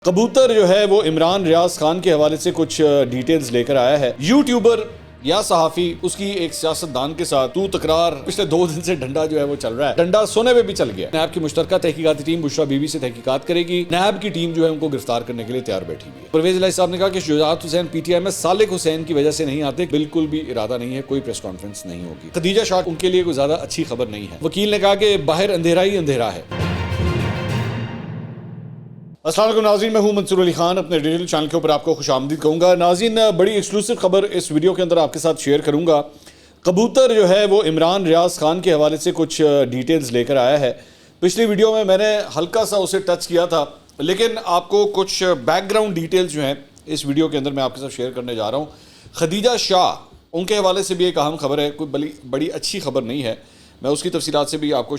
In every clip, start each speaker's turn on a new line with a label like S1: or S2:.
S1: کبوتر جو ہے وہ عمران ریاض خان کے حوالے سے کچھ ڈیٹیلز لے کر آیا ہے۔ یوٹیوبر یا صحافی اس کی ایک سیاستدان کے ساتھ تو تکرار پچھلے 2 دن سے ڈنڈا جو ہے وہ چل رہا ہے، ڈنڈا سونے پہ بھی چل گیا۔ نیب کی مشترکہ تحقیقاتی ٹیم بشرا بی بی سے تحقیقات کرے گی۔ نیب کی ٹیم جو ہے ان کو گرفتار کرنے کے لیے تیار بیٹھی ہوئی ہے۔ پرویز الہی صاحب نے کہا کہ Shujaat Hussain P T I میں صالح حسین کی وجہ سے نہیں آتے، بالکل بھی ارادہ نہیں ہے، کوئی پریس کانفرنس نہیں ہوگی۔ خدیجہ شاہ ان کے لیے کوئی زیادہ اچھی خبر نہیں ہے۔ وکیل نے کہا کہ باہر اندھیرا ہی اندھیرا ہے۔ السلام علیکم ناظرین، میں ہوں منصور علی خان، اپنے ڈیجیٹل چینل کے اوپر آپ کو خوش آمدید کہوں گا۔ ناظرین، بڑی ایکسکلوسیو خبر اس ویڈیو کے اندر آپ کے ساتھ شیئر کروں گا۔ کبوتر جو ہے وہ عمران ریاض خان کے حوالے سے کچھ ڈیٹیلز لے کر آیا ہے۔ پچھلی ویڈیو میں نے ہلکا سا اسے ٹچ کیا تھا، لیکن آپ کو کچھ بیک گراؤنڈ ڈیٹیلز جو ہیں اس ویڈیو کے اندر میں آپ کے ساتھ شیئر کرنے جا رہا ہوں۔ خدیجہ شاہ ان کے حوالے سے بھی ایک اہم خبر ہے، کوئی بڑی اچھی خبر نہیں ہے، میں اس کی تفصیلات سے بھی آپ کو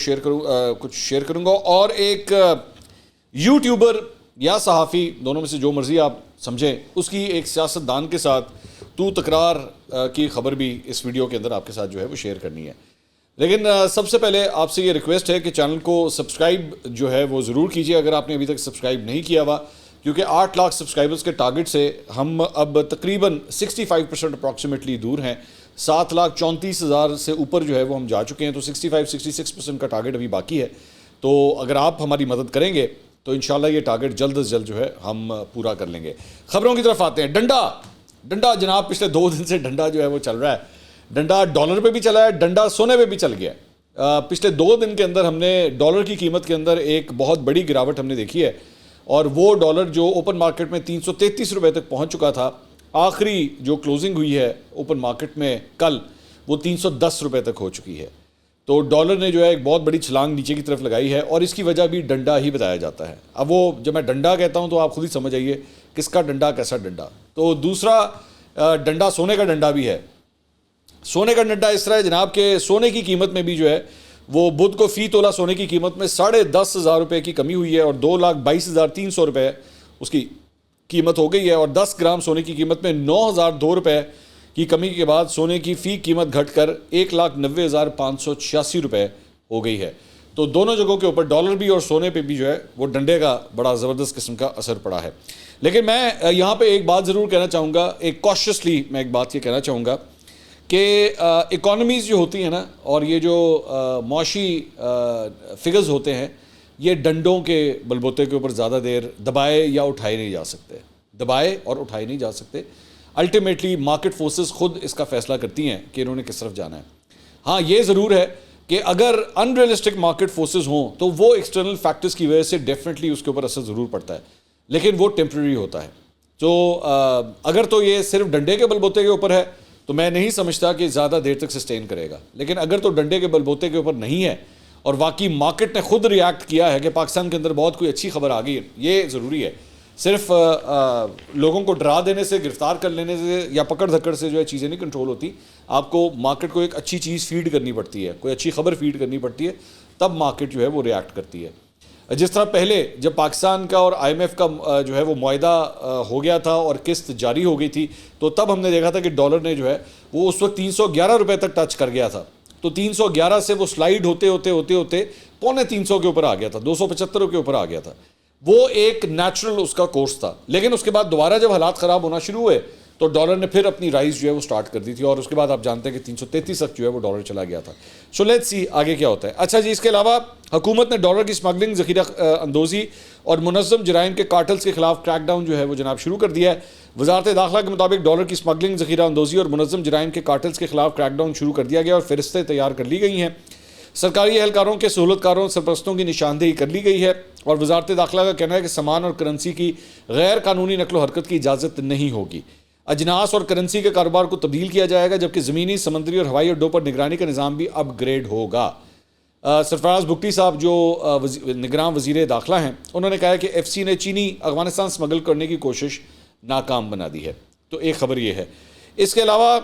S1: کچھ شیئر کروں گا۔ اور ایک یوٹیوبر یا صحافی، دونوں میں سے جو مرضی آپ سمجھیں، اس کی ایک سیاستدان کے ساتھ تو تکرار کی خبر بھی اس ویڈیو کے اندر آپ کے ساتھ جو ہے وہ شیئر کرنی ہے۔ لیکن سب سے پہلے آپ سے یہ ریکویسٹ ہے کہ چینل کو سبسکرائب جو ہے وہ ضرور کیجئے اگر آپ نے ابھی تک سبسکرائب نہیں کیا ہوا، کیونکہ 8 لاکھ سبسکرائبرز کے ٹارگٹ سے ہم اب تقریباً 65% اپروکسیمیٹلی دور ہیں۔ 7,34,000 سے اوپر جو ہے وہ ہم جا چکے ہیں، تو 65-66% کا ٹارگٹ ابھی باقی ہے۔ تو اگر آپ ہماری مدد کریں گے تو انشاءاللہ یہ ٹارگٹ جلد از جلد جو ہے ہم پورا کر لیں گے۔ خبروں کی طرف آتے ہیں۔ ڈنڈا جناب پچھلے 2 دن سے ڈنڈا جو ہے وہ چل رہا ہے۔ ڈنڈا ڈالر پہ بھی چلا ہے، ڈنڈا سونے پہ بھی چل گیا۔ پچھلے 2 دن کے اندر ہم نے ڈالر کی قیمت کے اندر ایک بہت بڑی گراوٹ ہم نے دیکھی ہے، اور وہ ڈالر جو اوپن مارکیٹ میں 333 روپے تک پہنچ چکا تھا، آخری جو کلوزنگ ہوئی ہے اوپن مارکیٹ میں کل، وہ 310 روپے تک ہو چکی ہے۔ تو ڈالر نے جو ہے ایک بہت بڑی چھلانگ نیچے کی طرف لگائی ہے، اور اس کی وجہ بھی ڈنڈا ہی بتایا جاتا ہے۔ اب وہ جب میں ڈنڈا کہتا ہوں تو آپ خود ہی سمجھ آئیے کس کا ڈنڈا، کیسا ڈنڈا۔ تو دوسرا ڈنڈا سونے کا ڈنڈا بھی ہے۔ سونے کا ڈنڈا اس طرح ہے جناب کہ سونے کی قیمت میں بھی جو ہے وہ بدھ کو فی تولہ سونے کی قیمت میں 10,500 روپے کی کمی ہوئی ہے، اور 2,22,300 روپے اس کی قیمت ہو گئی ہے، اور 10 گرام سونے کی قیمت میں 9,002 روپے کی کمی کے بعد سونے کی فی قیمت گھٹ کر 1,90,586 روپے ہو گئی ہے۔ تو دونوں جگہوں کے اوپر ڈالر بھی اور سونے پہ بھی جو ہے وہ ڈنڈے کا بڑا زبردست قسم کا اثر پڑا ہے۔ لیکن میں یہاں پہ ایک بات ضرور کہنا چاہوں گا، ایک کوشیسلی میں ایک بات یہ کہنا چاہوں گا کہ اکانومیز جو ہوتی ہیں نا، اور یہ جو معاشی فگرز ہوتے ہیں، یہ ڈنڈوں کے بلبوتے کے اوپر زیادہ دیر دبائے یا اٹھائے نہیں جا سکتے، دبائے اور اٹھائے نہیں جا سکتے۔ الٹیمیٹلی مارکیٹ فورسز خود اس کا فیصلہ کرتی ہیں کہ انہوں نے کس طرف جانا ہے۔ ہاں یہ ضرور ہے کہ اگر ان ریئلسٹک مارکیٹ فورسز ہوں تو وہ ایکسٹرنل فیکٹرز کی وجہ سے ڈیفینیٹلی اس کے اوپر اثر ضرور پڑتا ہے، لیکن وہ ٹیمپرری ہوتا ہے۔ تو اگر تو یہ صرف ڈنڈے کے بلبوتے کے اوپر ہے تو میں نہیں سمجھتا کہ زیادہ دیر تک سسٹین کرے گا، لیکن اگر تو ڈنڈے کے بلبوتے کے اوپر نہیں ہے اور واقعی مارکیٹ نے خود ریاکٹ کیا ہے کہ پاکستان کے اندر بہت کوئی اچھی خبر آ گئی ہے، یہ ضروری ہے۔ صرف لوگوں کو ڈرا دینے سے، گرفتار کر لینے سے یا پکڑ دھکڑ سے جو ہے چیزیں نہیں کنٹرول ہوتی، آپ کو مارکیٹ کو ایک اچھی چیز فیڈ کرنی پڑتی ہے، کوئی اچھی خبر فیڈ کرنی پڑتی ہے، تب مارکیٹ جو ہے وہ ریاکٹ کرتی ہے۔ جس طرح پہلے جب پاکستان کا اور آئی ایم ایف کا جو ہے وہ معاہدہ ہو گیا تھا اور قسط جاری ہو گئی تھی، تو تب ہم نے دیکھا تھا کہ ڈالر نے جو ہے وہ اس وقت 311 روپے تک ٹچ کر گیا تھا، تو 311 سے وہ سلائیڈ ہوتے 350 کے اوپر آ گیا تھا، 275 کے اوپر آ گیا تھا۔ وہ ایک نیچرل اس کا کورس تھا، لیکن اس کے بعد دوبارہ جب حالات خراب ہونا شروع ہوئے تو ڈالر نے پھر اپنی رائز جو ہے وہ سٹارٹ کر دی تھی، اور اس کے بعد آپ جانتے ہیں کہ 333 تک جو ہے وہ ڈالر چلا گیا تھا۔ سو لیٹس سی آگے کیا ہوتا ہے۔ اچھا جی، اس کے علاوہ حکومت نے ڈالر کی اسمگلنگ، ذخیرہ اندوزی اور منظم جرائم کے کارٹلز کے خلاف کریک ڈاؤن جو ہے وہ جناب شروع کر دیا ہے۔ وزارت داخلہ کے مطابق ڈالر کی اسمگلنگ، ذخیرہ اندوزی اور منظم جرائم کے کارٹلز کے خلاف کریک ڈاؤن شروع کر دیا گیا، اور فہرستیں تیار کر لی گئی ہیں۔ سرکاری اہلکاروں کے سہولت کاروں اور سرپرستوں کی نشاندہی کر لی گئی ہے، اور وزارت داخلہ کا کہنا ہے کہ سامان اور کرنسی کی غیر قانونی نقل و حرکت کی اجازت نہیں ہوگی۔ اجناس اور کرنسی کے کاروبار کو تبدیل کیا جائے گا، جبکہ زمینی، سمندری اور ہوائی اڈوں پر نگرانی کا نظام بھی اپ گریڈ ہوگا۔ سرفراز بگٹی صاحب جو نگراں وزیر داخلہ ہیں، انہوں نے کہا ہے کہ ایف سی نے چینی افغانستان سمگل کرنے کی کوشش ناکام بنا دی ہے۔ تو ایک خبر یہ ہے۔ اس کے علاوہ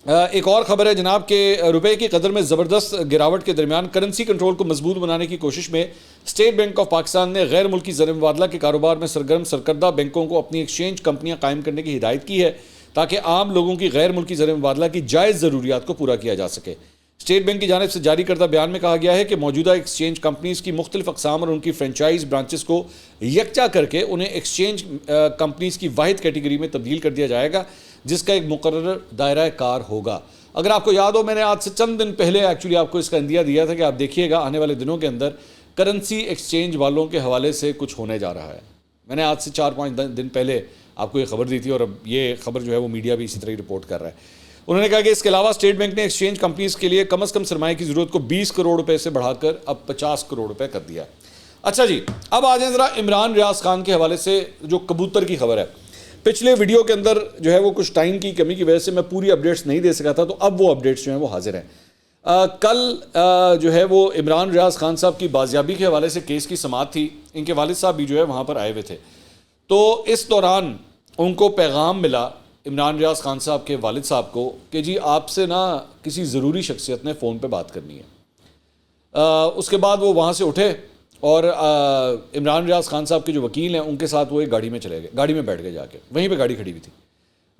S1: ایک اور خبر ہے جناب کہ روپے کی قدر میں زبردست گراوٹ کے درمیان کرنسی کنٹرول کو مضبوط بنانے کی کوشش میں اسٹیٹ بینک آف پاکستان نے غیر ملکی زر مبادلہ کے کاروبار میں سرگرم سرکردہ بینکوں کو اپنی ایکسچینج کمپنیاں قائم کرنے کی ہدایت کی ہے، تاکہ عام لوگوں کی غیر ملکی زر مبادلہ کی جائز ضروریات کو پورا کیا جا سکے۔ اسٹیٹ بینک کی جانب سے جاری کردہ بیان میں کہا گیا ہے کہ موجودہ ایکسچینج کمپنیز کی مختلف اقسام اور ان کی فرینچائز برانچز کو یکجا کر کے انہیں ایکسچینج کمپنیز کی واحد کیٹیگری میں تبدیل کر دیا جائے گا، جس کا ایک مقرر دائرہ کار ہوگا۔ اگر آپ کو یاد ہو، میں نے آج سے چند دن پہلے ایکچولی آپ کو اس کا اندیا دیا تھا کہ آپ دیکھیے گا آنے والے دنوں کے اندر کرنسی ایکسچینج والوں کے حوالے سے کچھ ہونے جا رہا ہے۔ میں نے آج سے 4-5 دن پہلے آپ کو یہ خبر دی تھی، اور اب یہ خبر جو ہے وہ میڈیا بھی اسی طرح رپورٹ کر رہا ہے۔ انہوں نے کہا کہ اس کے علاوہ اسٹیٹ بینک نے ایکسچینج کمپنیز کے لیے کم از کم سرمایہ کی ضرورت کو 20 کروڑ روپے سے بڑھا کر اب 50 کروڑ روپے کر دیا۔ اچھا جی، اب آ جائیں ذرا عمران ریاض خان کے حوالے سے جو کبوتر کی خبر ہے۔ پچھلے ویڈیو کے اندر جو ہے وہ کچھ ٹائم کی کمی کی وجہ سے میں پوری اپڈیٹس نہیں دے سکا تھا، تو اب وہ اپڈیٹس جو ہیں وہ حاضر ہیں۔ کل جو ہے وہ عمران ریاض خان صاحب کی بازیابی کے حوالے سے کیس کی سماعت تھی۔ ان کے والد صاحب بھی جو ہے وہاں پر آئے ہوئے تھے، تو اس دوران ان کو پیغام ملا عمران ریاض خان صاحب کے والد صاحب کو کہ جی آپ سے نا کسی ضروری شخصیت نے فون پہ بات کرنی ہے۔ اس کے بعد وہ وہاں سے اٹھے اور عمران ریاض خان صاحب کے جو وکیل ہیں ان کے ساتھ وہ ایک گاڑی میں چلے گئے، گاڑی میں بیٹھ گئے، جا کے وہیں پہ گاڑی کھڑی ہوئی تھی۔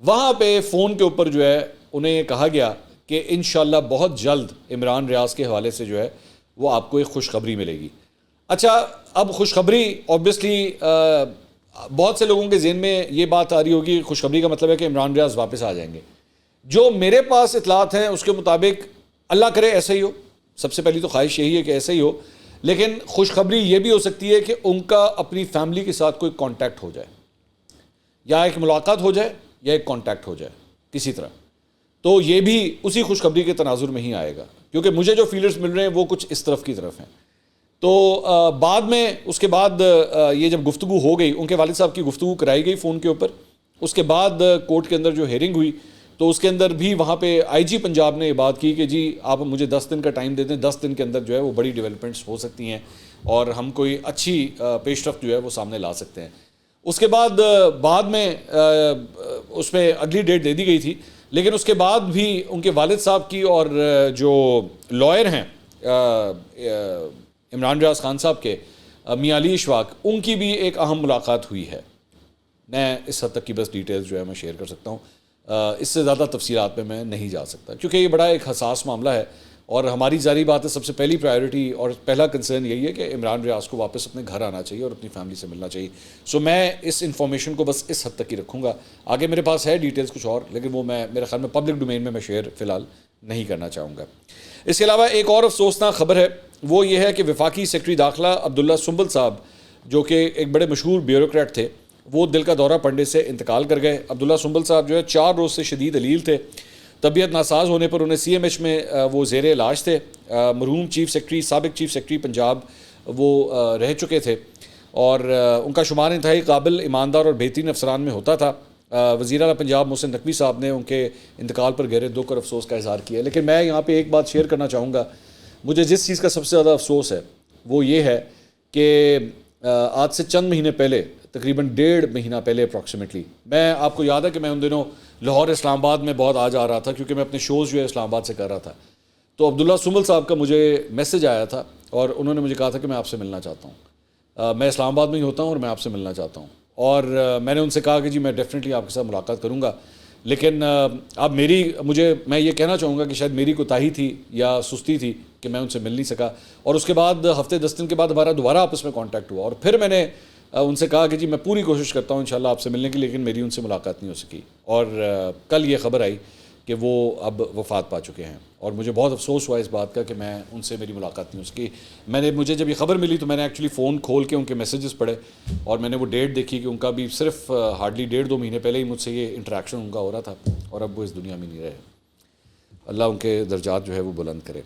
S1: وہاں پہ فون کے اوپر جو ہے انہیں یہ کہا گیا کہ انشاءاللہ بہت جلد عمران ریاض کے حوالے سے جو ہے وہ آپ کو ایک خوشخبری ملے گی۔ اچھا، اب خوشخبری اوبیسلی بہت سے لوگوں کے ذہن میں یہ بات آ رہی ہوگی، خوشخبری کا مطلب ہے کہ عمران ریاض واپس آ جائیں گے۔ جو میرے پاس اطلاعات ہیں اس کے مطابق اللہ کرے ایسا ہی ہو، سب سے پہلی تو خواہش یہی ہے کہ ایسا ہی ہو، لیکن خوشخبری یہ بھی ہو سکتی ہے کہ ان کا اپنی فیملی کے ساتھ کوئی کانٹیکٹ ہو جائے، یا ایک ملاقات ہو جائے یا ایک کانٹیکٹ ہو جائے کسی طرح، تو یہ بھی اسی خوشخبری کے تناظر میں ہی آئے گا، کیونکہ مجھے جو فیلرز مل رہے ہیں وہ کچھ اس طرف کی طرف ہیں۔ تو بعد میں اس کے بعد یہ جب گفتگو ہو گئی، ان کے والد صاحب کی گفتگو کرائی گئی فون کے اوپر، اس کے بعد کورٹ کے اندر جو ہیئرنگ ہوئی تو اس کے اندر بھی وہاں پہ آئی جی پنجاب نے یہ بات کی کہ جی آپ مجھے 10 دن کا ٹائم دے دیں، 10 دن کے اندر جو ہے وہ بڑی ڈیولپمنٹس ہو سکتی ہیں اور ہم کوئی اچھی پیش رفت جو ہے وہ سامنے لا سکتے ہیں۔ اس کے بعد میں اس میں اگلی ڈیٹ دے دی گئی تھی، لیکن اس کے بعد بھی ان کے والد صاحب کی اور جو لائر ہیں عمران ریاض خان صاحب کے، میاں علی اشفاق، ان کی بھی ایک اہم ملاقات ہوئی ہے۔ میں اس حد تک کی بس ڈیٹیلز جو ہے میں شیئر کر سکتا ہوں، اس سے زیادہ تفصیلات پہ میں نہیں جا سکتا، کیونکہ یہ بڑا ایک حساس معاملہ ہے، اور ہماری ظاہری بات ہے سب سے پہلی پرائیورٹی اور پہلا کنسرن یہی ہے کہ عمران ریاض کو واپس اپنے گھر آنا چاہیے اور اپنی فیملی سے ملنا چاہیے۔ سو میں اس انفارمیشن کو بس اس حد تک ہی رکھوں گا، آگے میرے پاس ہے ڈیٹیلز کچھ اور، لیکن وہ میرے خیال میں پبلک ڈومین میں شیئر فی الحال نہیں کرنا چاہوں گا۔ اس کے علاوہ ایک اور افسوسناک خبر ہے، وہ یہ ہے کہ وفاقی سیکرٹری داخلہ عبداللہ سنبل صاحب، جو کہ ایک بڑے مشہور بیوروکریٹ تھے، وہ دل کا دورہ پڑنے سے انتقال کر گئے۔ عبداللہ سنبل صاحب جو ہے 4 روز سے شدید علیل تھے، طبیعت ناساز ہونے پر انہیں سی ایم ایچ میں وہ زیر علاج تھے۔ مرحوم سابق چیف سیکرٹری پنجاب وہ رہ چکے تھے، اور ان کا شمار انتہائی قابل، ایماندار اور بہترین افسران میں ہوتا تھا۔ وزیر اعلیٰ پنجاب محسن نقوی صاحب نے ان کے انتقال پر گہرے دکھ اور افسوس کا اظہار کیا ہے، لیکن میں یہاں پہ ایک بات شیئر کرنا چاہوں گا، مجھے جس چیز کا سب سے زیادہ افسوس ہے وہ یہ ہے کہ آج سے چند مہینے پہلے، تقریباً 1.5 مہینہ پہلے اپروکسیمیٹلی، میں آپ کو یاد ہے کہ میں ان دنوں لاہور اسلام آباد میں بہت آ جا رہا تھا، کیونکہ میں اپنے شوز جو ہے اسلام آباد سے کر رہا تھا، تو عبداللہ سنبل صاحب کا مجھے میسج آیا تھا اور انہوں نے مجھے کہا تھا کہ میں آپ سے ملنا چاہتا ہوں، میں اسلام آباد میں ہی ہوتا ہوں اور میں آپ سے ملنا چاہتا ہوں، اور میں نے ان سے کہا کہ جی میں ڈیفینیٹلی آپ کے ساتھ ملاقات کروں گا، لیکن اب میں یہ کہنا چاہوں گا کہ شاید میری کوتاہی تھی یا سستی تھی کہ میں ان سے مل نہیں سکا، اور اس کے بعد ہفتے 10 دن کے بعد ہمارا دوبارہ آپس میں کانٹیکٹ ہوا، اور پھر میں نے ان سے کہا کہ جی میں پوری کوشش کرتا ہوں انشاءاللہ آپ سے ملنے کی، لیکن میری ان سے ملاقات نہیں ہو سکی، اور کل یہ خبر آئی کہ وہ اب وفات پا چکے ہیں، اور مجھے بہت افسوس ہوا اس بات کا کہ ان سے میری ملاقات نہیں ہو سکی۔ مجھے جب یہ خبر ملی تو میں نے ایکچولی فون کھول کے ان کے میسیجز پڑھے، اور میں نے وہ ڈیٹ دیکھی کہ ان کا بھی صرف ہارڈلی 1.5-2 مہینے پہلے ہی مجھ سے یہ انٹریکشن ان کا ہو رہا تھا، اور اب وہ اس دنیا میں نہیں رہے۔ اللہ ان کے درجات جو ہے وہ بلند کرے۔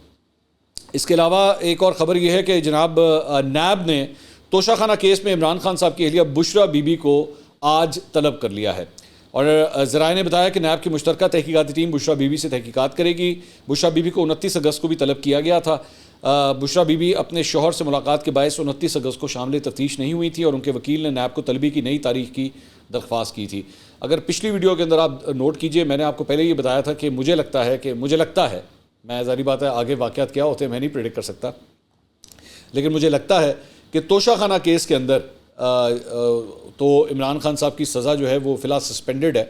S1: اس کے علاوہ ایک اور خبر یہ ہے کہ جناب نیب نے توشہ خانہ کیس میں عمران خان صاحب کی اہلیہ بشرا بی بی کو آج طلب کر لیا ہے، اور ذرائع نے بتایا کہ نیب کی مشترکہ تحقیقاتی ٹیم بشرا بی بی سے تحقیقات کرے گی۔ بشرا بی بی کو 29 اگست کو بھی طلب کیا گیا تھا۔ بشرا بی بی اپنے شوہر سے ملاقات کے باعث 29 اگست کو شامل تفتیش نہیں ہوئی تھی، اور ان کے وکیل نے نیب کو طلبی کی نئی تاریخ کی درخواست کی تھی۔ اگر پچھلی ویڈیو کے اندر آپ نوٹ کیجئے، میں نے آپ کو پہلے یہ بتایا تھا کہ مجھے لگتا ہے میں ظاہری بات ہے آگے واقعات کیا ہوتے ہیں میں نہیں پریڈکٹ کر سکتا، لیکن مجھے لگتا ہے کہ توشہ خانہ کیس کے اندر تو عمران خان صاحب کی سزا جو ہے وہ فی الحال سسپینڈڈ ہے،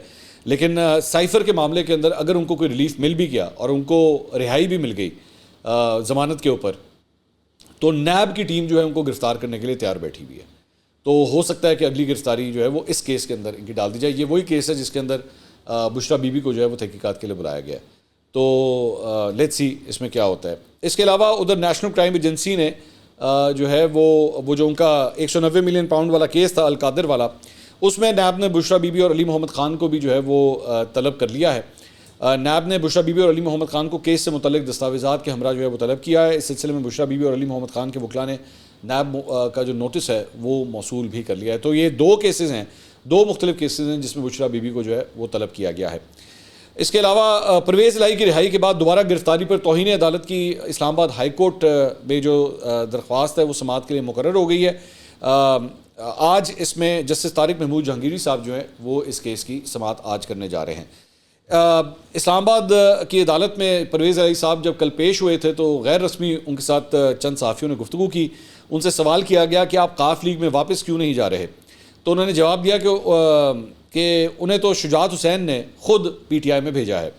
S1: لیکن سائفر کے معاملے کے اندر اگر ان کو کوئی ریلیف مل بھی گیا اور ان کو رہائی بھی مل گئی، ضمانت کے اوپر، تو نیب کی ٹیم جو ہے ان کو گرفتار کرنے کے لیے تیار بیٹھی ہوئی ہے. تو ہو سکتا ہے کہ اگلی گرفتاری جو ہے وہ اس کیس کے اندر ان کی ڈال دی جائے. یہ وہی کیس ہے جس کے اندر بشریٰ بی بی کو جو ہے وہ تحقیقات کے لیے بلایا گیا ہے. تو لیٹس سی اس میں کیا ہوتا ہے. اس کے علاوہ ادھر نیشنل کرائم ایجنسی نے جو ہے وہ جو ان کا 190 ملین پاؤنڈ والا کیس تھا القادر والا، اس میں نیب نے بشریٰ بی بی اور علی محمد خان کو بھی جو ہے وہ طلب کر لیا ہے. نیب نے بشریٰ بی بی اور علی محمد خان کو کیس سے متعلق دستاویزات کے ہمراہ جو ہے وہ طلب کیا ہے. اس سلسلے میں بشریٰ بی بی اور علی محمد خان کے وکلاء نے نیب کا جو نوٹس ہے وہ موصول بھی کر لیا ہے. تو یہ دو کیسز ہیں، دو مختلف کیسز ہیں جس میں بشریٰ بی بی کو جو ہے وہ طلب کیا گیا ہے. اس کے علاوہ پرویز الہی کی رہائی کے بعد دوبارہ گرفتاری پر توہین عدالت کی اسلام آباد ہائی کورٹ میں جو درخواست ہے وہ سماعت کے لیے مقرر ہو گئی ہے. آج اس میں جسٹس طارق محمود جہانگیری صاحب جو ہیں وہ اس کیس کی سماعت آج کرنے جا رہے ہیں. اسلام آباد کی عدالت میں پرویز الہی صاحب جب کل پیش ہوئے تھے تو غیر رسمی ان کے ساتھ چند صحافیوں نے گفتگو کی. ان سے سوال کیا گیا کہ آپ قاف لیگ میں واپس کیوں نہیں جا رہے؟ تو انہوں نے جواب دیا کہ انہیں تو شجاعت حسین نے خود پی ٹی آئی میں بھیجا ہے.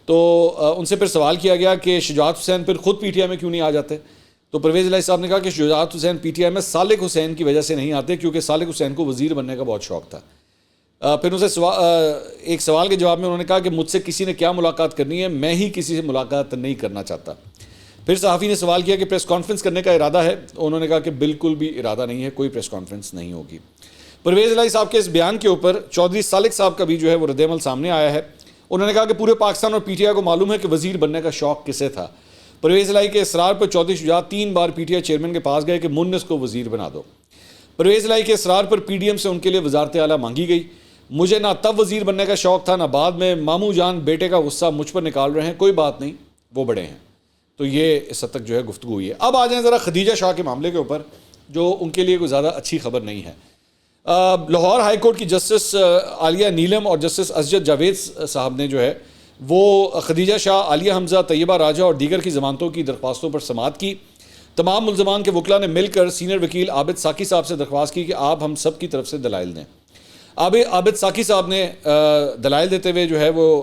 S1: تو ان سے پھر سوال کیا گیا کہ شجاعت حسین پھر خود پی ٹی آئی میں کیوں نہیں آ جاتے؟ تو پرویز الہی صاحب نے کہا کہ Shujaat Hussain P T I میں سالک حسین کی وجہ سے نہیں آتے کیونکہ سالک حسین کو وزیر بننے کا بہت شوق تھا. پھر ان سے ایک سوال کے جواب میں انہوں نے کہا کہ مجھ سے کسی نے کیا ملاقات کرنی ہے، میں ہی کسی سے ملاقات نہیں کرنا چاہتا. پھر صحافی نے سوال کیا کہ پریس کانفرنس کرنے کا ارادہ ہے؟ انہوں نے کہا کہ بالکل بھی ارادہ نہیں ہے، کوئی پریس کانفرنس نہیں ہوگی. پرویز الہی صاحب کے اس بیان کے اوپر چودھری سالک صاحب کا بھی جو ہے وہ رد عمل سامنے آیا ہے. انہوں نے کہا کہ پورے پاکستان اور پی ٹی آئی کو معلوم ہے کہ وزیر بننے کا شوق کسے تھا. پرویز الہی کے اصرار پر چودھری شجاعت 3 بار پی ٹی آئی چیئرمین کے پاس گئے کہ مونس کو وزیر بنا دو. پرویز الہی کے اصرار پر پی ڈی ایم سے ان کے لیے وزارت اعلیٰ مانگی گئی. مجھے نہ تب وزیر بننے کا شوق تھا نہ بعد میں. ماموں جان بیٹے کا غصہ مجھ پر نکال رہے ہیں، کوئی بات نہیں، وہ بڑے ہیں. تو یہ اس حد تک جو ہے گفتگو ہوئی ہے. اب آ جائیں ذرا خدیجہ شاہ کے معاملے کے اوپر، جو ان کے لیے کوئی زیادہ اچھی خبر نہیں ہے. لاہور ہائی کورٹ کی جسٹس عالیہ نیلم اور جسٹس اسجد جاوید صاحب نے جو ہے وہ خدیجہ شاہ، عالیہ حمزہ، طیبہ راجہ اور دیگر کی ضمانتوں کی درخواستوں پر سماعت کی. تمام ملزمان کے وکلاء نے مل کر سینئر وکیل عابد ساکی صاحب سے درخواست کی کہ آپ ہم سب کی طرف سے دلائل دیں. عابد ساکی صاحب نے دلائل دیتے ہوئے جو ہے وہ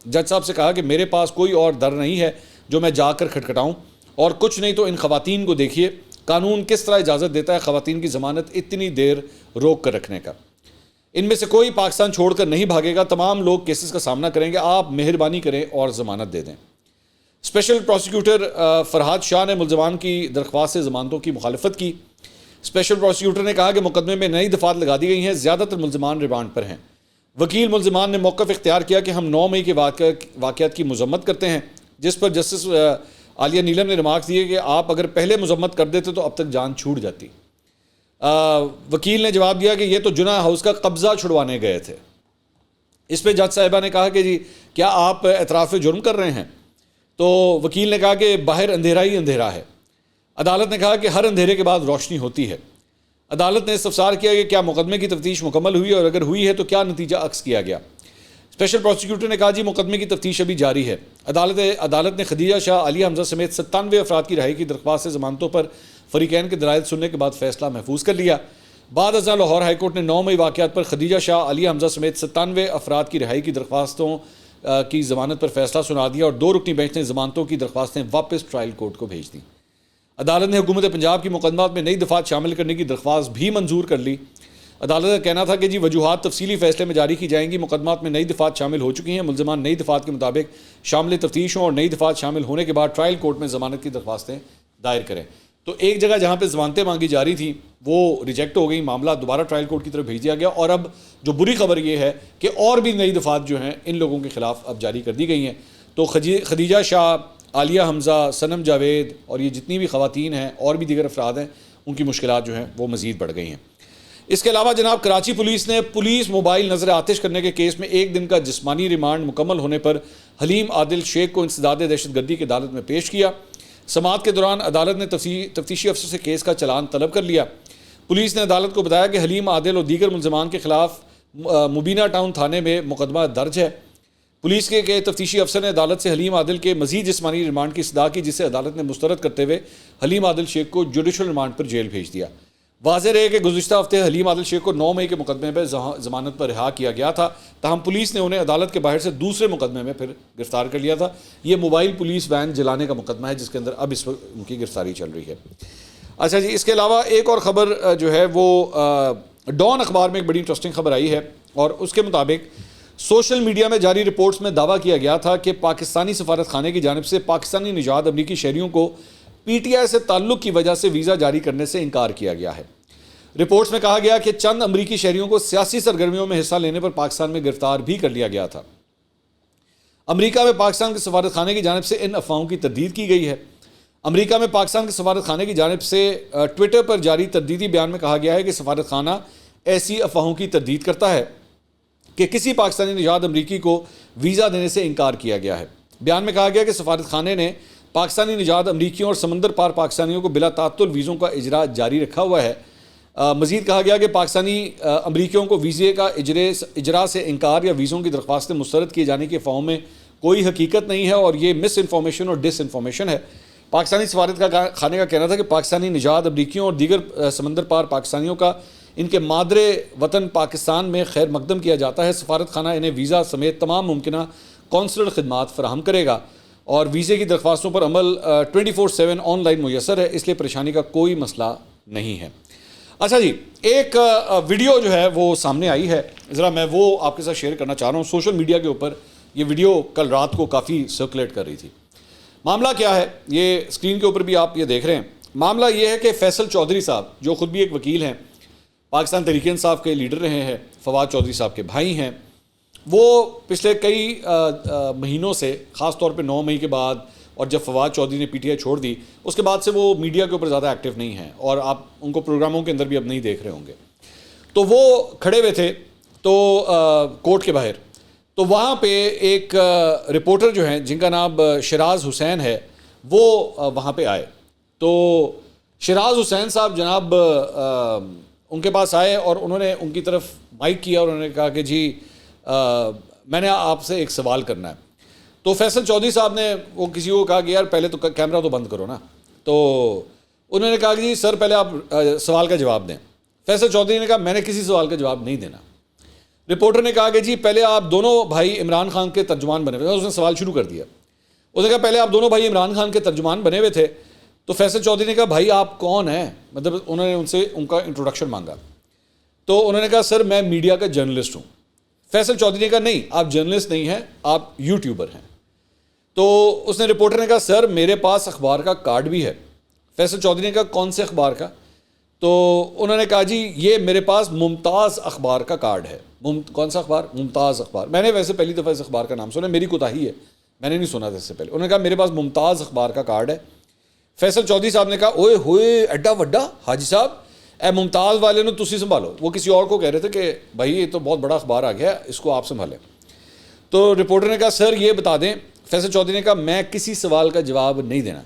S1: جج صاحب سے کہا کہ میرے پاس کوئی اور در نہیں ہے جو میں جا کر کھٹکھٹاؤں، اور کچھ نہیں تو ان خواتین کو دیکھیے قانون کس طرح اجازت دیتا ہے خواتین کی ضمانت اتنی دیر روک کر رکھنے کا. ان میں سے کوئی پاکستان چھوڑ کر نہیں بھاگے گا، تمام لوگ کیسز کا سامنا کریں گے، آپ مہربانی کریں اور ضمانت دے دیں. اسپیشل پروسیکیوٹر فرحاد شاہ نے ملزمان کی درخواست سے ضمانتوں کی مخالفت کی. اسپیشل پروسیکیوٹر نے کہا کہ مقدمے میں نئی دفعات لگا دی گئی ہیں، زیادہ تر ملزمان ریمانڈ پر ہیں. وکیل ملزمان نے موقف اختیار کیا کہ ہم 9 مئی کے واقعات کی مذمت کرتے ہیں، جس پر جسٹس عالیہ نیلم نے ریمارکس دیے کہ آپ اگر پہلے مذمت کر دیتے تو اب تک جان چھوٹ جاتی. وکیل نے جواب دیا کہ یہ تو جناح ہاؤس کا قبضہ چھڑوانے گئے تھے. اس پہ جج صاحبہ نے کہا کہ جی کیا آپ اعتراف جرم کر رہے ہیں؟ تو وکیل نے کہا کہ باہر اندھیرا ہی اندھیرا ہے. عدالت نے کہا کہ ہر اندھیرے کے بعد روشنی ہوتی ہے. عدالت نے استفسار کیا کہ کیا مقدمے کی تفتیش مکمل ہوئی اور اگر ہوئی ہے تو کیا نتیجہ عکس کیا گیا؟ اسپیشل پروسیکیوٹر نے کہا جی مقدمے کی تفتیش ابھی جاری ہے. عدالت نے خدیجہ شاہ، عالیہ حمزہ سمیت 97 افراد کی رہائی کی درخواست سے ضمانتوں پر فریقین کے دلائل سننے کے بعد فیصلہ محفوظ کر لیا. بعد ازاں لاہور ہائی کورٹ نے 9 مئی واقعات پر خدیجہ شاہ، عالیہ حمزہ سمیت 97 افراد کی رہائی کی درخواستوں کی ضمانت پر فیصلہ سنا دیا اور 2 رکنی بینچ نے ضمانتوں کی درخواستیں واپس ٹرائل کورٹ کو بھیج دیں. عدالت نے حکومت پنجاب کی مقدمات میں نئی دفعات شامل کرنے کی درخواست بھی منظور کر لی. عدالت کا کہنا تھا کہ جی وجوہات تفصیلی فیصلے میں جاری کی جائیں گی. مقدمات میں نئی دفعات شامل ہو چکی ہیں، ملزمان نئی دفعات کے مطابق شامل تفتیش ہوں اور نئی دفعات شامل ہونے کے بعد ٹرائل کورٹ میں ضمانت کی درخواستیں دائر کریں. تو ایک جگہ جہاں پہ ضمانتیں مانگی جا رہی تھیں وہ ریجیکٹ ہو گئی، معاملہ دوبارہ ٹرائل کورٹ کی طرف بھیج دیا گیا. اور اب جو بری خبر یہ ہے کہ اور بھی نئی دفعات جو ہیں ان لوگوں کے خلاف اب جاری کر دی گئی ہیں. تو خدیجہ شاہ، عالیہ حمزہ، صنم جاوید اور یہ جتنی بھی خواتین ہیں اور بھی دیگر افراد ہیں ان کی مشکلات جو ہیں وہ مزید بڑھ گئی ہیں. اس کے علاوہ جناب کراچی پولیس نے پولیس موبائل نظر آتش کرنے کے کیس میں 1 دن کا جسمانی ریمانڈ مکمل ہونے پر حلیم عادل شیخ کو انسداد دہشت گردی کی عدالت میں پیش کیا. سماعت کے دوران عدالت نے تفتیشی افسر سے کیس کا چلان طلب کر لیا. پولیس نے عدالت کو بتایا کہ حلیم عادل اور دیگر ملزمان کے خلاف مبینہ ٹاؤن تھانے میں مقدمہ درج ہے. پولیس کے تفتیشی افسر نے عدالت سے حلیم عادل کے مزید جسمانی ریمانڈ کی استدعا کی، جسے عدالت نے مسترد کرتے ہوئے حلیم عادل شیخ کو جوڈیشل ریمانڈ پر جیل بھیج دیا. واضح رہے کہ گزشتہ ہفتے حلیم عادل شیخ کو 9 مئی کے مقدمے پہ ضمانت پر رہا کیا گیا تھا، تاہم پولیس نے انہیں عدالت کے باہر سے دوسرے مقدمے میں پھر گرفتار کر لیا تھا۔ یہ موبائل پولیس وین جلانے کا مقدمہ ہے جس کے اندر اب اس وقت ان کی گرفتاری چل رہی ہے۔ اچھا جی، اس کے علاوہ ایک اور خبر جو ہے وہ ڈان اخبار میں ایک بڑی انٹرسٹنگ خبر آئی ہے، اور اس کے مطابق سوشل میڈیا میں جاری رپورٹس میں دعویٰ کیا گیا تھا کہ پاکستانی سفارت خانے کی جانب سے پاکستانی نژاد امریکی شہریوں کو پی ٹی آئی سے تعلق کی وجہ سے ویزا جاری کرنے سے انکار کیا گیا ہے۔ رپورٹس میں کہا گیا کہ چند امریکی شہریوں کو سیاسی سرگرمیوں میں حصہ لینے پر پاکستان میں گرفتار بھی کر لیا گیا تھا۔ امریکہ میں پاکستان کے سفارت خانے کی جانب سے ان افواہوں کی تردید کی گئی ہے۔ امریکہ میں پاکستان کے سفارت خانے کی جانب سے ٹویٹر پر جاری تردیدی بیان میں کہا گیا ہے کہ سفارت خانہ ایسی افواہوں کی تردید کرتا ہے کہ کسی پاکستانی نژاد امریکی کو ویزا دینے سے انکار کیا گیا ہے۔ بیان میں کہا گیا کہ سفارت خانے نے پاکستانی نژاد امریکیوں اور سمندر پار پاکستانیوں کو بلا تعطل ویزوں کا اجرا جاری رکھا ہوا ہے۔ مزید کہا گیا کہ پاکستانی امریکیوں کو ویزے کا اجرا سے انکار یا ویزوں کی درخواستیں مسترد کیے جانے کی افواہوں میں کوئی حقیقت نہیں ہے، اور یہ مس انفارمیشن اور ڈس انفارمیشن ہے۔ پاکستانی سفارت خانے کا کہنا تھا کہ پاکستانی نژاد امریکیوں اور دیگر سمندر پار پاکستانیوں کا ان کے مادر وطن پاکستان میں خیر مقدم کیا جاتا ہے۔ سفارت خانہ انہیں ویزا سمیت تمام ممکنہ کونسلر خدمات فراہم کرے گا، اور ویزے کی درخواستوں پر عمل 24/7 آن لائن میسر ہے، اس لیے پریشانی کا کوئی مسئلہ نہیں ہے۔ اچھا جی، ایک ویڈیو جو ہے وہ سامنے آئی ہے، ذرا میں وہ آپ کے ساتھ شیئر کرنا چاہ رہا ہوں۔ سوشل میڈیا کے اوپر یہ ویڈیو کل رات کو کافی سرکولیٹ کر رہی تھی۔ معاملہ کیا ہے، یہ اسکرین کے اوپر بھی آپ یہ دیکھ رہے ہیں۔ معاملہ یہ ہے کہ فیصل چودھری صاحب، جو خود بھی ایک وکیل ہیں، پاکستان تحریک انصاف کے لیڈر رہے ہیں، فواد چودھری صاحب کے بھائی ہیں، وہ پچھلے کئی مہینوں سے، خاص طور پہ 9 مئی کے بعد اور جب فواد چودھری نے پی ٹی آئی چھوڑ دی، اس کے بعد سے وہ میڈیا کے اوپر زیادہ ایکٹیو نہیں ہیں، اور آپ ان کو پروگراموں کے اندر بھی اب نہیں دیکھ رہے ہوں گے۔ تو وہ کھڑے ہوئے تھے تو کورٹ کے باہر، تو وہاں پہ ایک رپورٹر جو ہیں جن کا نام شراز حسین ہے، وہ وہاں پہ آئے۔ تو شراز حسین صاحب جناب ان کے پاس آئے اور انہوں نے ان کی طرف مائک کیا اور انہوں نے کہا کہ جی میں نے آپ سے ایک سوال کرنا ہے۔ تو فیصل چودھری صاحب نے وہ کسی کو کہا کہ یار پہلے تو کیمرہ تو بند کرو نا۔ تو انہوں نے کہا کہ جی سر پہلے آپ سوال کا جواب دیں۔ فیصل چودھری نے کہا میں نے کسی سوال کا جواب نہیں دینا۔ رپورٹر نے کہا کہ جی پہلے آپ دونوں بھائی عمران خان کے ترجمان بنے ہوئے تھے۔ اس نے سوال شروع کر دیا، اس نے کہا پہلے آپ دونوں بھائی عمران خان کے ترجمان بنے ہوئے تھے۔ تو فیصل چودھری نے کہا بھائی آپ کون ہیں، مطلب انہوں نے ان سے ان کا انٹروڈکشن مانگا۔ تو انہوں نے کہا سر میں میڈیا کا جرنلسٹ ہوں۔ فیصل چودھری نے کہا نہیں آپ جرنلسٹ نہیں ہیں، آپ یوٹیوبر ہیں۔ تو اس نے رپورٹر نے کہا سر میرے پاس اخبار کا کارڈ بھی ہے۔ فیصل چودھری نے کہا کون سے اخبار کا؟ تو انہوں نے کہا جی یہ میرے پاس ممتاز اخبار کا کارڈ ہے۔ کون سا اخبار؟ ممتاز اخبار۔ میں نے ویسے پہلی دفعہ اس اخبار کا نام سنا، میری کوتاہی ہے، میں نے نہیں سنا تھا اس سے پہلے۔ انہوں نے کہا میرے پاس ممتاز اخبار کا کارڈ ہے۔ فیصل چودھری صاحب نے کہا اوئے ہوئے ایڈا وڈا حاجی صاحب، اے ممتاز والے نے تسی سنبھالو۔ وہ کسی اور کو کہہ رہے تھے کہ بھائی یہ تو بہت بڑا اخبار آ گیا، اس کو آپ سنبھالیں۔ تو رپورٹر نے کہا سر یہ بتا دیں، فیصل چودھری نے کہا میں کسی سوال کا جواب نہیں دینا۔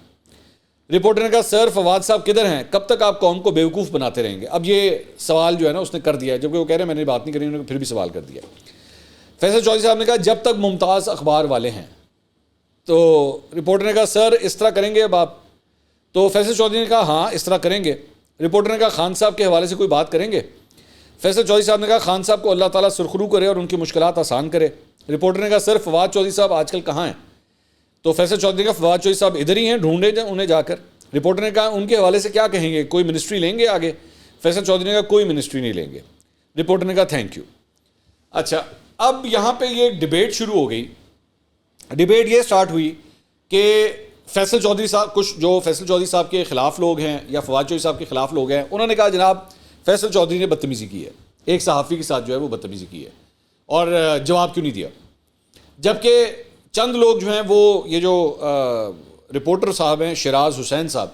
S1: رپورٹر نے کہا سر فواد صاحب کدھر ہیں، کب تک آپ قوم کو بیوقوف بناتے رہیں گے؟ اب یہ سوال جو ہے نا اس نے کر دیا ہے، جبکہ وہ کہہ رہے ہیں میں نے بات نہیں کری، انہوں نے پھر بھی سوال کر دیا۔ فیصل چودھری صاحب نے کہا جب تک ممتاز اخبار والے ہیں۔ تو رپورٹر نے کہا سر اس طرح کریں گے اب آپ؟ تو فیصل چودھری نے کہا ہاں اس طرح کریں گے۔ رپورٹر نے کہا خان صاحب کے حوالے سے کوئی بات کریں گے؟ فیصل چودھری صاحب نے کہا خان صاحب کو اللہ تعالیٰ سرخرو کرے اور ان کی مشکلات آسان کرے۔ رپورٹر نے کہا سر فواد چودھری صاحب آج کل کہاں ہیں؟ تو فیصل چودھری نے کہا فواد چودھری صاحب ادھر ہی ہیں، ڈھونڈے انہیں جا کر۔ رپورٹر نے کہا ان کے حوالے سے کیا کہیں گے، کوئی منسٹری لیں گے آگے؟ فیصل چودھری نے کہا کوئی منسٹری نہیں لیں گے۔ رپورٹر نے کہا تھینک یو۔ اچھا اب یہاں پہ یہ ڈیبیٹ شروع ہو گئی۔ ڈیبیٹ یہ سٹارٹ ہوئی کہ فیصل چودھری صاحب، کچھ جو فیصل چودھری صاحب کے خلاف لوگ ہیں یا فواد چودھری صاحب کے خلاف لوگ ہیں، انہوں نے کہا جناب فیصل چودھری نے بدتمیزی کی ہے، ایک صحافی کے ساتھ جو ہے وہ بدتمیزی کی ہے اور جواب کیوں نہیں دیا۔ جبکہ چند لوگ جو ہیں وہ یہ جو رپورٹر صاحب ہیں شراز حسین صاحب،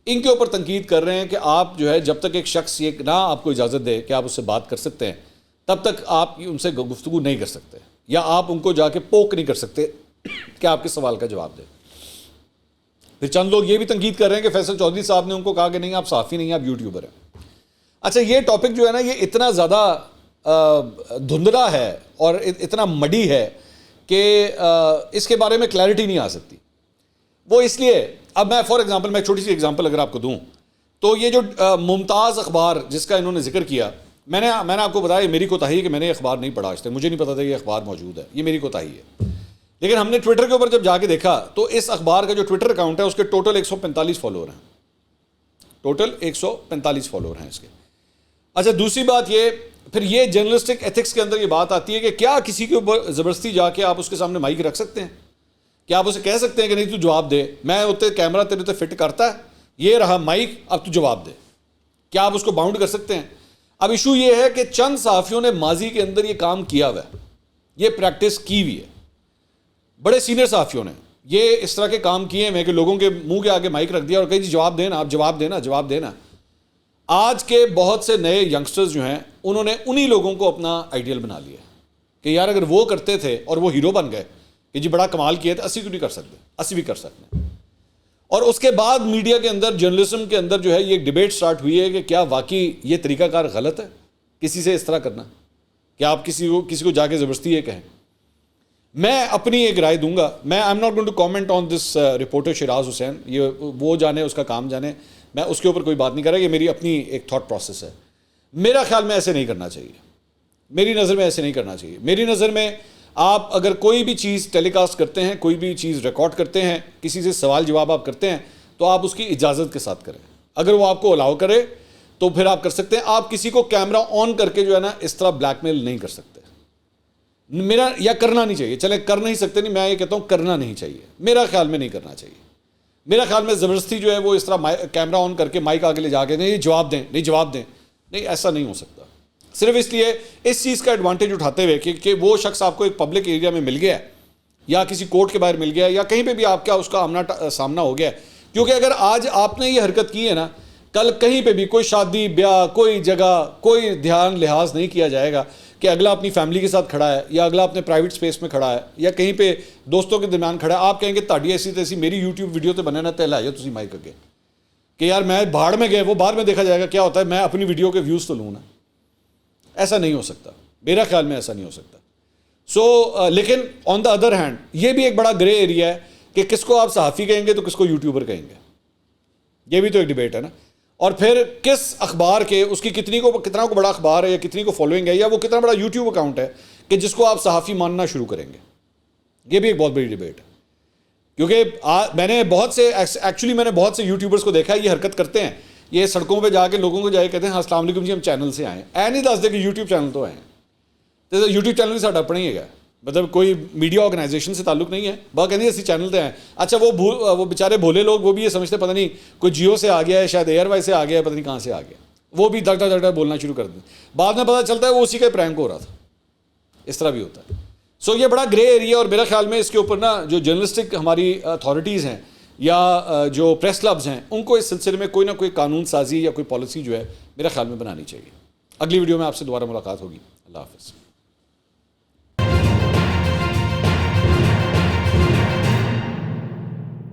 S1: ان کے اوپر تنقید کر رہے ہیں کہ آپ جو ہے جب تک ایک شخص یہ نہ آپ کو اجازت دے کہ آپ اس سے بات کر سکتے ہیں تب تک آپ ان سے گفتگو نہیں کر سکتے، یا آپ ان کو جا کے پوک نہیں کر سکتے کہ آپ کے سوال کا جواب دیں۔ پھر چند لوگ یہ بھی تنقید کر رہے ہیں کہ فیصل چودھری صاحب نے ان کو کہا کہ نہیں آپ صحافی نہیں، آپ یوٹیوبر ہیں۔ اچھا یہ ٹاپک جو ہے نا یہ اتنا زیادہ دھندلا ہے اور اتنا مڈی ہے کہ اس کے بارے میں کلیئرٹی نہیں آ سکتی۔ وہ اس لیے اب میں فار ایگزامپل میں چھوٹی سی ایگزامپل اگر آپ کو دوں تو یہ جو ممتاز اخبار جس کا انہوں نے ذکر کیا، میں نے آپ کو بتایا میری کوتاہی ہے کہ میں نے اخبار نہیں پڑھا آج تک، مجھے نہیں پتا تھا یہ اخبار موجود ہے، یہ میری کوتاہی ہے. لیکن ہم نے ٹویٹر کے اوپر جب جا کے دیکھا تو اس اخبار کا جو ٹویٹر اکاؤنٹ ہے اس کے ٹوٹل 145 فالوور ہیں، ٹوٹل 145 فالوور ہیں اس کے. اچھا دوسری بات یہ، پھر یہ جرنلسٹک ایتھکس کے اندر یہ بات آتی ہے کہ کیا کسی کے اوپر زبردستی جا کے آپ اس کے سامنے مائک رکھ سکتے ہیں؟ کیا آپ اسے کہہ سکتے ہیں کہ نہیں تو جواب دے، میں اتنے کیمرہ تیرے تے فٹ کرتا ہے، یہ رہا مائک، اب تو جواب دے؟ کیا آپ اس کو باؤنڈ کر سکتے ہیں؟ اب ایشو یہ ہے کہ چند صحافیوں نے ماضی کے اندر یہ کام کیا ہوا ہے، یہ پریکٹس کی ہوئی ہے، بڑے سینئر صحافیوں نے یہ اس طرح کے کام کیے ہیں کہ لوگوں کے منہ کے آگے مائک رکھ دیا اور کہا جی جواب دینا، آپ جواب دینا، جواب دینا. آج کے بہت سے نئے ینگسٹرز جو ہیں انہوں نے انہی لوگوں کو اپنا آئیڈیل بنا لیا کہ یار اگر وہ کرتے تھے اور وہ ہیرو بن گئے کہ جی بڑا کمال کیا تھا، اسی کیوں نہیں کر سکتے، اسی بھی کر سکتے ہیں. اور اس کے بعد میڈیا کے اندر، جرنلزم کے اندر جو ہے یہ ڈیبیٹ سٹارٹ ہوئی ہے کہ کیا واقعی یہ طریقہ کار غلط ہے کسی سے اس طرح کرنا، کہ آپ کسی کو جا کے زبردستی یہ کہیں. میں اپنی ایک رائے دوں گا، میں I am not going to comment on this reporter Shiraz Hussain, یہ وہ جانے اس کا کام جانے، میں اس کے اوپر کوئی بات نہیں کر رہا، یہ میری اپنی ایک تھاٹ پروسیس ہے. میرا خیال میں ایسے نہیں کرنا چاہیے، میری نظر میں ایسے نہیں کرنا چاہیے. میری نظر میں آپ اگر کوئی بھی چیز ٹیلی کاسٹ کرتے ہیں، کوئی بھی چیز ریکارڈ کرتے ہیں، کسی سے سوال جواب آپ کرتے ہیں تو آپ اس کی اجازت کے ساتھ کریں. اگر وہ آپ کو الاؤ کرے تو پھر آپ کر سکتے ہیں. آپ کسی کو کیمرہ آن کر کے جو ہے نا اس طرح بلیک میل نہیں کر سکتے. میرا یا کرنا نہیں چاہیے، چلے کر نہیں سکتے نہیں، میں یہ کہتا ہوں کرنا نہیں چاہیے، میرا خیال میں نہیں کرنا چاہیے. میرا خیال میں زبردستی جو ہے وہ اس طرح کیمرہ آن کر کے مائک آگے لے جا کے نہیں جواب دیں، نہیں جواب دیں، نہیں، ایسا نہیں ہو سکتا. صرف اس لیے اس چیز کا ایڈوانٹیج اٹھاتے ہوئے کہ وہ شخص آپ کو ایک پبلک ایریا میں مل گیا ہے یا کسی کورٹ کے باہر مل گیا ہے یا کہیں پہ بھی آپ کا اس کا آمنا سامنا ہو گیا ہے. کیونکہ اگر آج آپ نے یہ حرکت کی ہے نا، کل کہیں پہ بھی کوئی شادی بیاہ، کوئی جگہ، کوئی دھیان لحاظ نہیں کیا جائے گا کہ اگلا اپنی فیملی کے ساتھ کھڑا ہے یا اگلا اپنے پرائیویٹ سپیس میں کھڑا ہے یا کہیں پہ دوستوں کے درمیان کھڑا ہے. آپ کہیں گے تاڑی ایسی تیسی میری یوٹیوب ویڈیو تے بنے نا تے لائیو تسی مائک اگے کہ یار میں بھاڑ میں گئے، وہ بعد میں دیکھا جائے گا کیا ہوتا ہے، میں اپنی ویڈیو کے ویوز تو لوں نا. ایسا نہیں ہو سکتا، میرا خیال میں ایسا نہیں ہو سکتا. لیکن آن دا ادر ہینڈ یہ بھی ایک بڑا گرے ایریا ہے کہ کس کو آپ صحافی کہیں گے تو کس کو یوٹیوبر کہیں گے، یہ بھی تو ایک ڈیبیٹ ہے نا. اور پھر کس اخبار کے، اس کی کتنا کو بڑا اخبار ہے یا کتنی کو فالوئنگ ہے یا وہ کتنا بڑا یوٹیوب اکاؤنٹ ہے کہ جس کو آپ صحافی ماننا شروع کریں گے، یہ بھی ایک بہت بڑی ڈیبیٹ ہے. کیونکہ میں نے بہت سے یوٹیوبرز کو دیکھا ہے یہ حرکت کرتے ہیں، یہ سڑکوں پہ جا کے لوگوں کو جا کے کہتے ہیں السلام علیکم جی ہم چینل سے آئے ہیں، نہیں دس دے کہ یوٹیوب چینل تو آئے ہیں. تو یوٹیوب چینل بھی ساڈا اپنا ہی ہے، مطلب کوئی میڈیا آرگنائزیشن سے تعلق نہیں ہے. بہت کہتے ہیں اسی چینل سے آئے. اچھا وہ بیچارے بھولے لوگ وہ بھی یہ سمجھتے پتہ نہیں کوئی جیو سے آ گیا ہے، شاید ایئر وائی سے آ گیا ہے، پتہ نہیں کہاں سے آ گیا، وہ بھی دڑ بولنا شروع کر دیں. بعد میں پتہ چلتا ہے وہ اسی کا پرینک ہو رہا تھا. اس طرح بھی ہوتا ہے. یہ بڑا گرے ایریا، اور میرا خیال میں اس کے اوپر نا جو جرنلسٹک ہماری اتھارٹیز ہیں یا جو پریس کلبز ہیں ان کو اس سلسلے میں کوئی نہ کوئی قانون سازی یا کوئی پالیسی جو ہے میرا خیال میں بنانی چاہیے. اگلی ویڈیو میں آپ سے دوبارہ ملاقات ہوگی. اللہ حافظ.